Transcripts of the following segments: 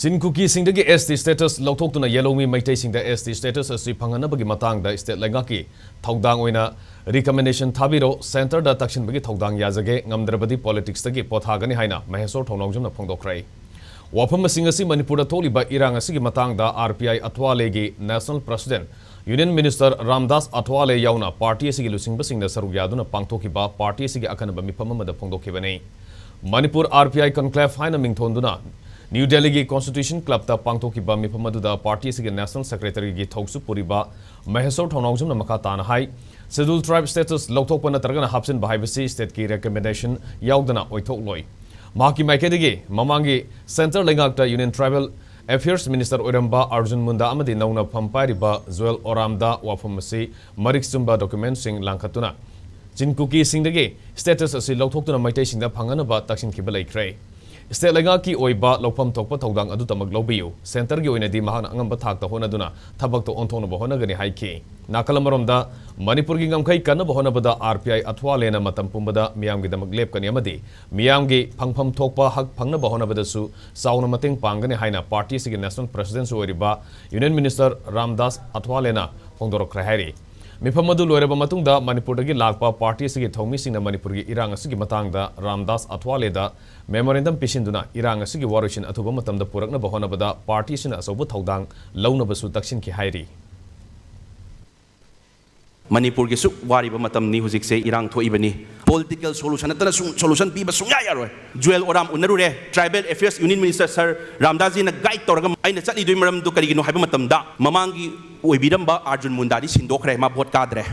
Sinkuki singdagi ST status lautoktuna yellow Meitei singda ST status asi phanghanabagi matangda state lengaki Thoudang oina recommendation thabiro center da Taksinbada Thoudang yazage Ngamdragana politics tagi Pothagani haina Maheshwar Thounaojam na phongdokhre. Wafam singasi Manipur tholiba irang asigi matangda RPI Atwalegi National President Union Minister Ramdas Atwale yauna party asigi lusingba singda saruk yaduna pangthokiba party asigi akanaba mifam amada phongdokhibani. Manipur RPI conclave haina mingthonduna New Delhi Constitution Club ta pangthokiba mifamaduda party asigi National Secretary gi thoksu puriba Maheshwar Thounaojam na makatana hai scheduled tribe status lauthokpa natragana hapsin bahaibasi state ki recommendation yaudana oithokloi. Mahaki Maikadigi, Mamangi, Center Lengakta Union Tribal Affairs Minister Oramba Arjun Munda Amadi Nauna Pampariba Zuel Oramda Wafamasi Marik Sumba documents sing Lankatuna. Jinkuki Singdagi, status as Lotoktuna Meitei Singda Panganaba Taksinbada Thoudang. State Lengaki Oiba Lopam Tokpa Thoudang Adutamag Lobio, Center Gyoinadi Mahan Angamba Takta Honaduna, Tabak to Ontona Bahonagani Haiki. Nakalamaronda, Manipur Gingamkai Kana Bahonabada RPI Atwalena Matampumbada, Miamgi the Maglep Kanyamadi, Miamgi Pangpam Tokpa Hak Pangna Bahonabadasu, Sauna Mating Pangani Haina, Party Sig National President Suariba, Union Minister Ramdas Atwalena, phongdokhre. Mifamadu Loreba Matunda, Manipuragi Lakpa Party Sig Thomi Sing Manipuri Irang Sigi Matangda, Ramdas Atwaleda, Memorandum Pishinduna, Irang Sigi Warishin Atubumatam the Purakna Bahonabada, Party Sin Asobu Thoudang, Launa Basu Taksin Kihairi. Manipur ke suk wari ba matam ni hujik se irang tho ibani political solution atana solution pi ba sungya yaroi Joel Oram unarure tribal affairs union minister sir Ramdas ji na guide toraga aina chali doi maram du karigino haiba matam da mamangi oibiram ba Arjun Munda di sindokhre ma vote kadre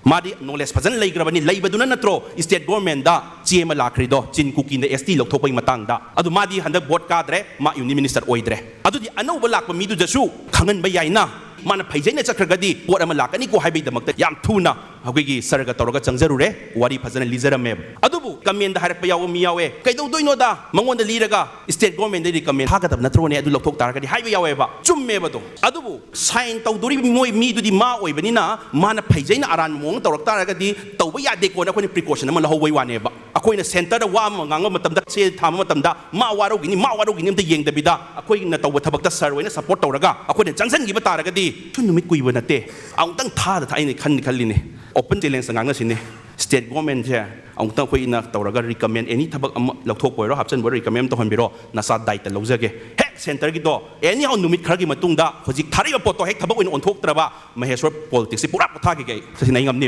madi knowledge fazan leigrabani leibaduna natro state government da chema lakri do Jinkuki na ST lokthokpai matang da adu madi handak vote kadre ma union minister oidre adu di anau ba lakpa midu jasu khangan ba yaina Mana Pajana Chakragadi, what am Lakani ko Habi the Makta Yam Tuna, Hawigi Sarga Toroga Chanzarure, Wari Pazan Lizara Meb. Adubu, come in the Harpaya Miawe, Kaido do no da, Mangon the Liraga, state government they come in Hagat of Natrone, Adu Lokok Targa, Highway however, Chum Mebado. Adubu, sign Tauduri me to the Ma Benina, Mana Pajana Aran Wong, Tortaragadi, Tawaya de Kona precaution, among the whole way one ever. A coin center the Wam, Matam, say Tamatamda, Mawarogin, the Yang the Bida, a coin that Tabaka Sarwin, support Toraga, a coin Jansen give a Taragadi. Tunumit kuiwanate, ang tang tada tayo ni kaline. Open challenge ang sini. State government siya, ang tang kuy na tawaga recommend any tabak lakthok po ro hapsan bo recommend to hanbiro nasa daita lawjage. Hek center gito, any how numit karagi matungda, hojik thari ba poto hek tabak on thok traba, Maheshwar politics si pura pothagi kay sa sinayngam ni.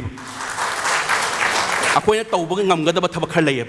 Ako na tawbang ngamgada ba tabak harlayep.